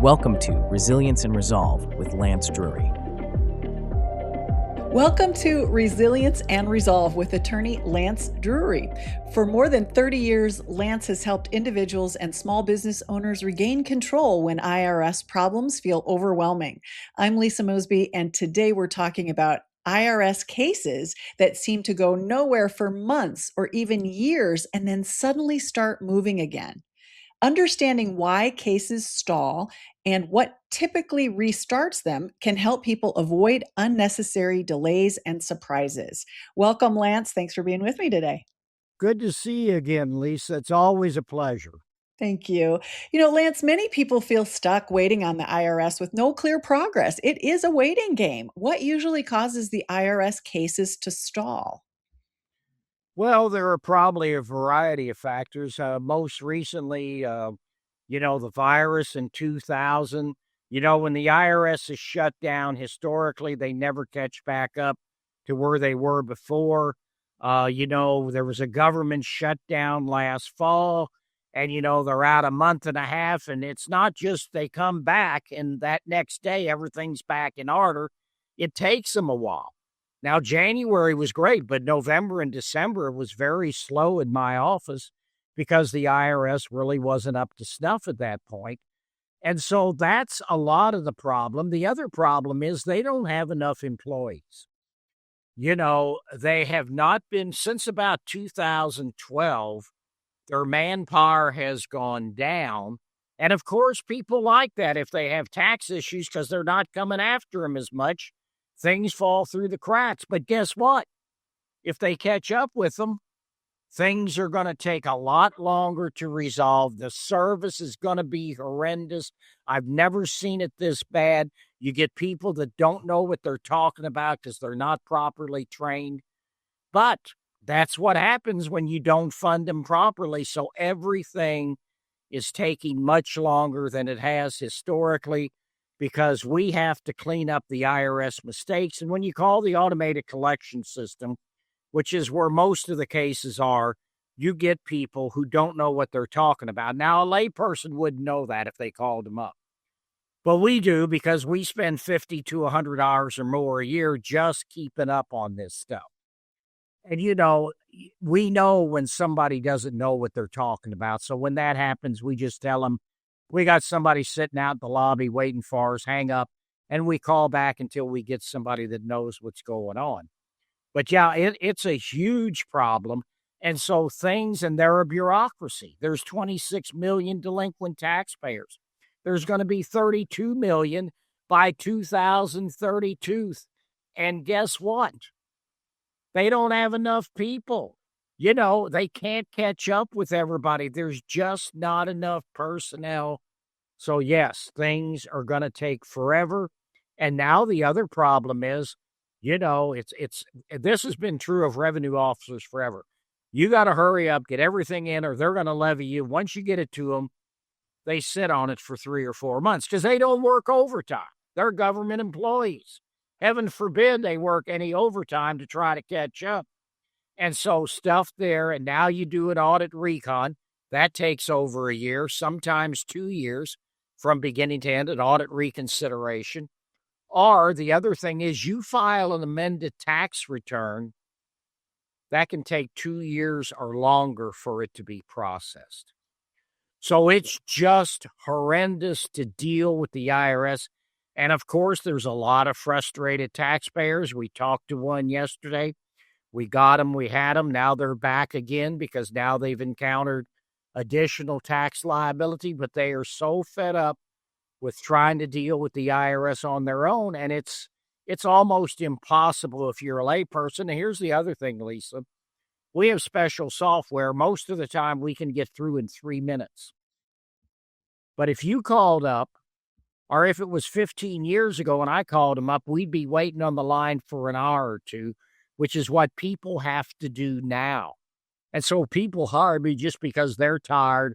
Welcome to Resilience and Resolve with Lance Drury. Welcome to Resilience and Resolve with attorney Lance Drury. For more than 30 years, Lance has helped individuals and small business owners regain control when IRS problems feel overwhelming. I'm Lisa Mosby, and today we're talking about IRS cases that seem to go nowhere for months or even years and then suddenly start moving again. Understanding why cases stall and what typically restarts them can help people avoid unnecessary delays and surprises. Welcome, Lance. Thanks for being with me today. Good to see you again, Lisa. It's always a pleasure. Thank you. Lance, many people feel stuck waiting on the IRS with no clear progress. It is a waiting game. What usually causes the IRS cases to stall? Well, there are probably a variety of factors. Most recently, the virus in 2000. When the IRS is shut down, historically, they never catch back up to where they were before. There was a government shutdown last fall, and, they're out a month and a half. And it's not just they come back and that next day everything's back in order. It takes them a while. Now, January was great, but November and December was very slow in my office because the IRS really wasn't up to snuff at that point. And so that's a lot of the problem. The other problem is they don't have enough employees. They have not been since about 2012, their manpower has gone down. And of course, people like that if they have tax issues because they're not coming after them as much. Things fall through the cracks. But guess what? If they catch up with them, things are going to take a lot longer to resolve. The service is going to be horrendous. I've never seen it this bad. You get people that don't know what they're talking about because they're not properly trained. But that's what happens when you don't fund them properly. So everything is taking much longer than it has historically, because we have to clean up the IRS mistakes. And when you call the automated collection system, which is where most of the cases are, you get people who don't know what they're talking about. Now, a layperson wouldn't know that if they called them up. But we do, because we spend $50 to $100 or more a year just keeping up on this stuff. And, we know when somebody doesn't know what they're talking about. So when that happens, we just tell them, we got somebody sitting out in the lobby waiting for us, hang up, and we call back until we get somebody that knows what's going on. But yeah, it's a huge problem. And so they're a bureaucracy. There's 26 million delinquent taxpayers. There's going to be 32 million by 2032. And guess what? They don't have enough people. They can't catch up with everybody. There's just not enough personnel. So yes, things are going to take forever. And now the other problem is, this has been true of revenue officers forever. You got to hurry up, get everything in, or they're going to levy you. Once you get it to them, they sit on it for 3 or 4 months because they don't work overtime. They're government employees. Heaven forbid they work any overtime to try to catch up. And so stuff there, and now you do an audit recon. That takes over a year, sometimes 2 years from beginning to end, an audit reconsideration. Or the other thing is you file an amended tax return. That can take 2 years or longer for it to be processed. So it's just horrendous to deal with the IRS. And of course, there's a lot of frustrated taxpayers. We talked to one yesterday. We got them, we had them. Now they're back again because now they've encountered additional tax liability, but they are so fed up with trying to deal with the IRS on their own. And it's almost impossible if you're a layperson. And here's the other thing, Lisa. We have special software. Most of the time we can get through in 3 minutes. But if you called up, or if it was 15 years ago and I called them up, we'd be waiting on the line for an hour or two, which is what people have to do now. And so people hire me just because they're tired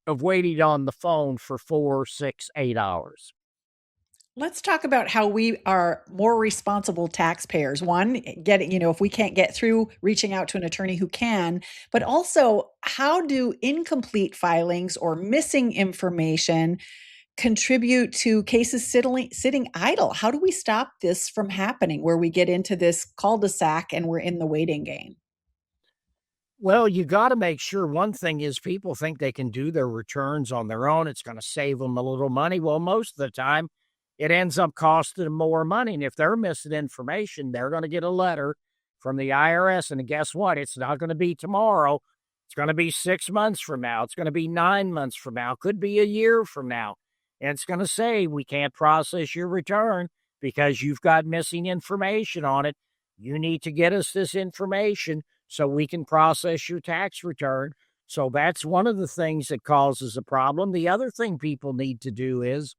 of waiting on the phone for 4, 6, 8 hours. Let's talk about how we are more responsible taxpayers. One, if we can't get through, reaching out to an attorney who can, but also how do incomplete filings or missing information contribute to cases sitting idle? How do we stop this from happening where we get into this cul-de-sac and we're in the waiting game? Well, you got to make sure one thing is people think they can do their returns on their own. It's going to save them a little money. Well, most of the time, it ends up costing them more money. And if they're missing information, they're going to get a letter from the IRS. And guess what? It's not going to be tomorrow. It's going to be 6 months from now. It's going to be 9 months from now. Could be a year from now. And it's going to say, we can't process your return because you've got missing information on it. You need to get us this information so we can process your tax return. So that's one of the things that causes a problem. The other thing people need to do is,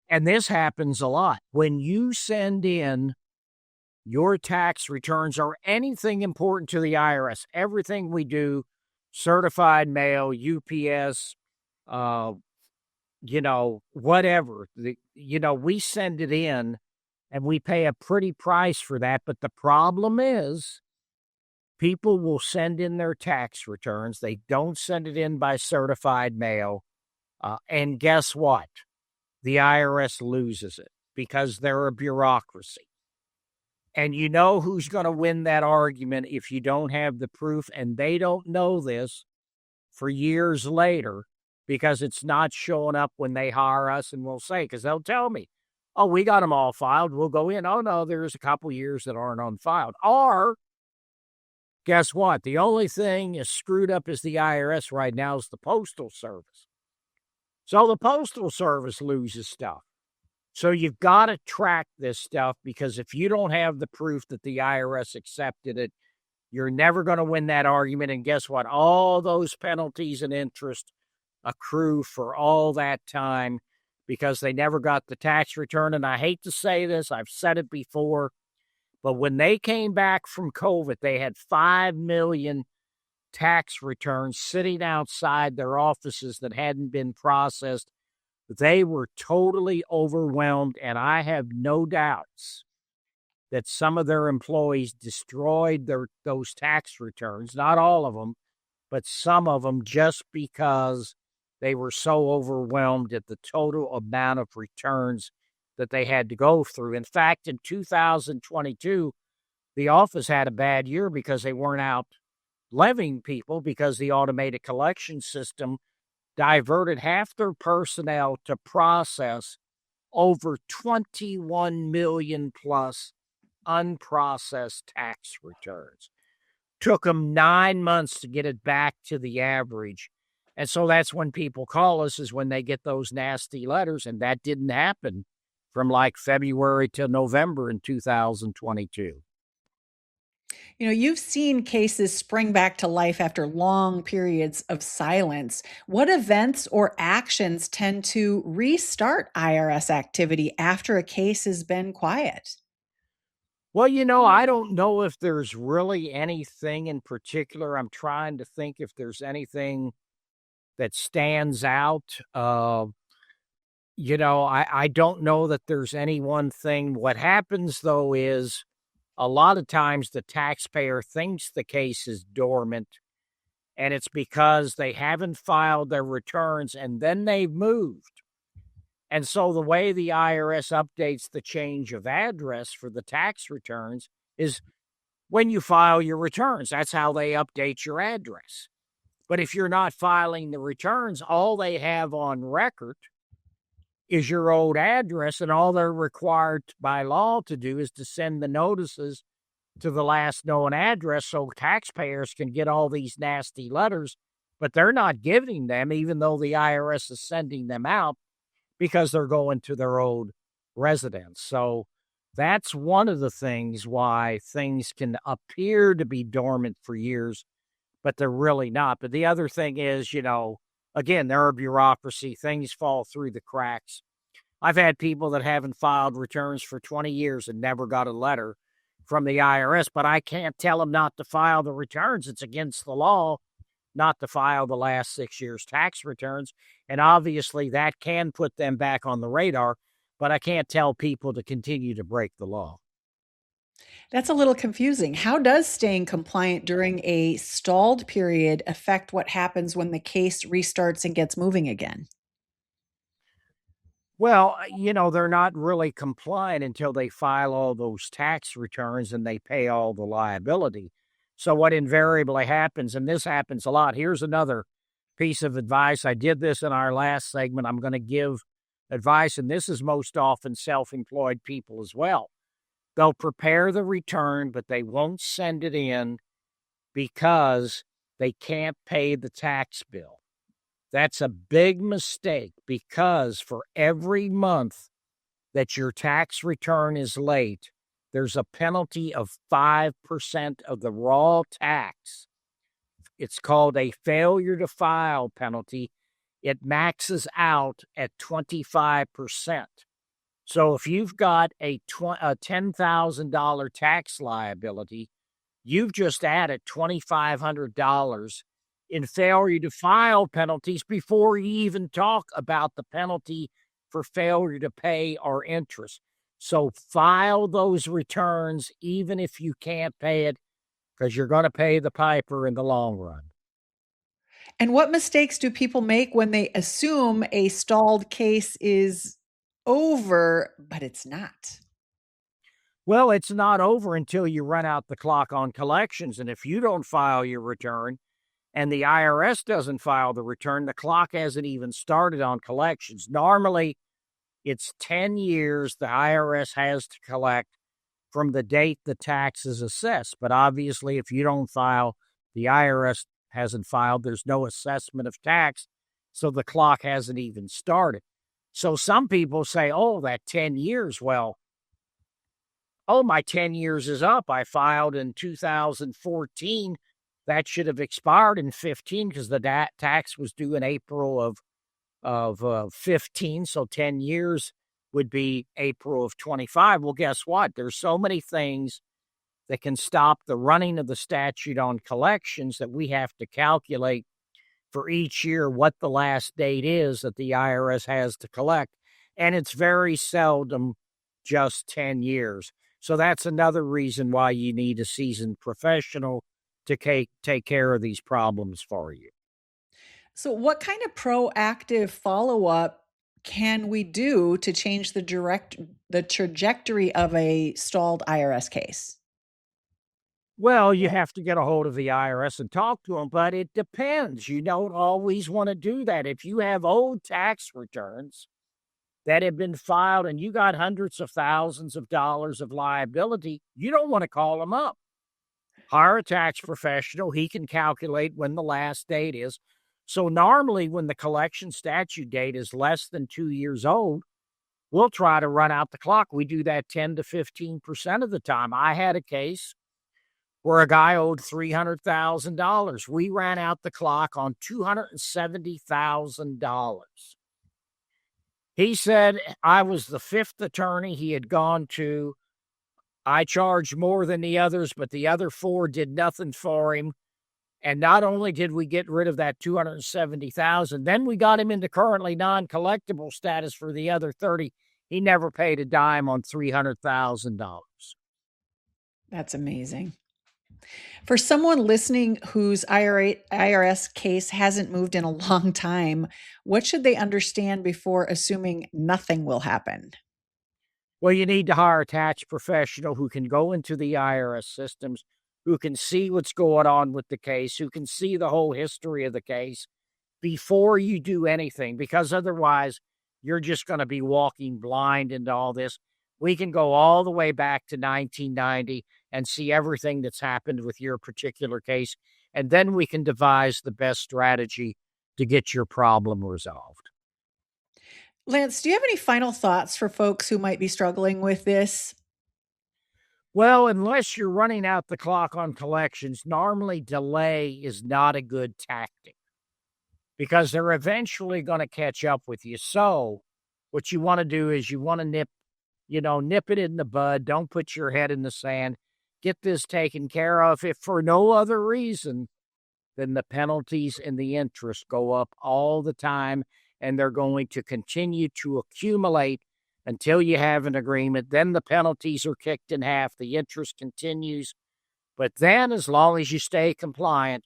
and this happens a lot, when you send in your tax returns or anything important to the IRS, everything we do, certified mail, UPS, whatever, we send it in and we pay a pretty price for that. But the problem is, people will send in their tax returns. They don't send it in by certified mail. And guess what? The IRS loses it because they're a bureaucracy. And you know who's going to win that argument if you don't have the proof, and they don't know this for years later because it's not showing up when they hire us, and we'll say, because they'll tell me, oh, we got them all filed. We'll go in. Oh, no, there's a couple years that aren't unfiled. Or guess what? The only thing as screwed up as the IRS right now is the Postal Service. So the Postal Service loses stuff. So you've got to track this stuff, because if you don't have the proof that the IRS accepted it, you're never going to win that argument. And guess what? All those penalties and interest accrue for all that time because they never got the tax return. And I hate to say this, I've said it before, but when they came back from COVID, they had 5 million tax returns sitting outside their offices that hadn't been processed. They were totally overwhelmed, and I have no doubts that some of their employees destroyed those tax returns, not all of them, but some of them, just because they were so overwhelmed at the total amount of returns that they had to go through. In fact, in 2022, the office had a bad year because they weren't out levying people, because the automated collection system diverted half their personnel to process over 21 million plus unprocessed tax returns. Took them 9 months to get it back to the average. And so that's when people call us, is when they get those nasty letters. And that didn't happen from like February to November in 2022. You've seen cases spring back to life after long periods of silence. What events or actions tend to restart IRS activity after a case has been quiet? Well, I don't know if there's really anything in particular. I'm trying to think if there's anything that stands out. I don't know that there's any one thing. What happens, though, is a lot of times the taxpayer thinks the case is dormant, and it's because they haven't filed their returns and then they've moved. And so the way the IRS updates the change of address for the tax returns is when you file your returns. That's how they update your address. But if you're not filing the returns, all they have on record is your old address, and all they're required by law to do is to send the notices to the last known address so taxpayers can get all these nasty letters, but they're not giving them, even though the IRS is sending them out, because they're going to their old residence. So that's one of the things why things can appear to be dormant for years, but they're really not. But the other thing is, again, they're a bureaucracy. Things fall through the cracks. I've had people that haven't filed returns for 20 years and never got a letter from the IRS, but I can't tell them not to file the returns. It's against the law not to file the last 6 years' tax returns. And obviously that can put them back on the radar, but I can't tell people to continue to break the law. That's a little confusing. How does staying compliant during a stalled period affect what happens when the case restarts and gets moving again? Well, they're not really compliant until they file all those tax returns and they pay all the liability. So, what invariably happens, and this happens a lot, here's another piece of advice. I did this in our last segment. I'm going to give advice, and this is most often self employed people as well. They'll prepare the return, but they won't send it in because they can't pay the tax bill. That's a big mistake because for every month that your tax return is late, there's a penalty of 5% of the raw tax. It's called a failure to file penalty. It maxes out at 25%. So if you've got a $10,000 tax liability, you've just added $2,500 in failure to file penalties before you even talk about the penalty for failure to pay or interest. So file those returns even if you can't pay it, because you're going to pay the piper in the long run. And what mistakes do people make when they assume a stalled case is over, but it's not? Well, it's not over until you run out the clock on collections. And if you don't file your return and the IRS doesn't file the return, the clock hasn't even started on collections. Normally, it's 10 years the IRS has to collect from the date the tax is assessed. But obviously, if you don't file, the IRS hasn't filed, there's no assessment of tax. So the clock hasn't even started. So some people say, oh, that 10 years, well, oh, my 10 years is up. I filed in 2014. That should have expired in 15 because the tax was due in April of 15. So 10 years would be April of 25. Well, guess what? There's so many things that can stop the running of the statute on collections that we have to calculate for each year what the last date is that the IRS has to collect. And it's very seldom just 10 years. So that's another reason why you need a seasoned professional to take care of these problems for you. So, what kind of proactive follow up can we do to change the trajectory of a stalled IRS case? Well, you have to get a hold of the IRS and talk to them, but it depends. You don't always want to do that. If you have old tax returns that have been filed and you got hundreds of thousands of dollars of liability, you don't want to call them up. Hire a tax professional. He can calculate when the last date is. So normally when the collection statute date is less than 2 years old, we'll try to run out the clock. We do that 10 to 15% of the time. I had a case where a guy owed $300,000. We ran out the clock on $270,000. He said I was the fifth attorney he had gone to. I charged more than the others, but the other four did nothing for him. And not only did we get rid of that $270,000, then we got him into currently non-collectible status for the other 30. He never paid a dime on $300,000. That's amazing. For someone listening whose IRS case hasn't moved in a long time, what should they understand before assuming nothing will happen? Well, you need to hire a tax professional who can go into the IRS systems, who can see what's going on with the case, who can see the whole history of the case before you do anything, because otherwise you're just going to be walking blind into all this. We can go all the way back to 1990 and see everything that's happened with your particular case, and then we can devise the best strategy to get your problem resolved. Lance, do you have any final thoughts for folks who might be struggling with this? Well, unless you're running out the clock on collections, normally delay is not a good tactic because they're eventually going to catch up with you. So what you want to do is you want to nip it in the bud. Don't put your head in the sand. Get this taken care of. If for no other reason, then the penalties and the interest go up all the time, and they're going to continue to accumulate until you have an agreement. Then the penalties are kicked in half. The interest continues. But then, as long as you stay compliant,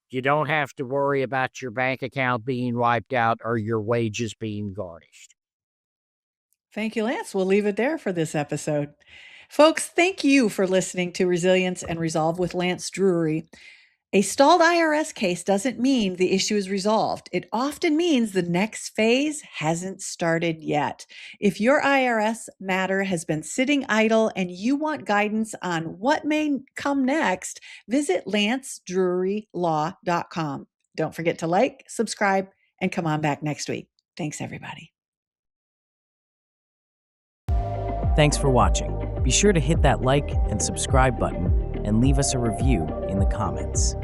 you don't have to worry about your bank account being wiped out or your wages being garnished. Thank you, Lance. We'll leave it there for this episode. Folks, thank you for listening to Resilience and Resolve with Lance Drury. A stalled IRS case doesn't mean the issue is resolved. It often means the next phase hasn't started yet. If your IRS matter has been sitting idle and you want guidance on what may come next, visit lancedrurylaw.com. Don't forget to like, subscribe, and come on back next week. Thanks, everybody. Thanks for watching. Be sure to hit that like and subscribe button and leave us a review in the comments.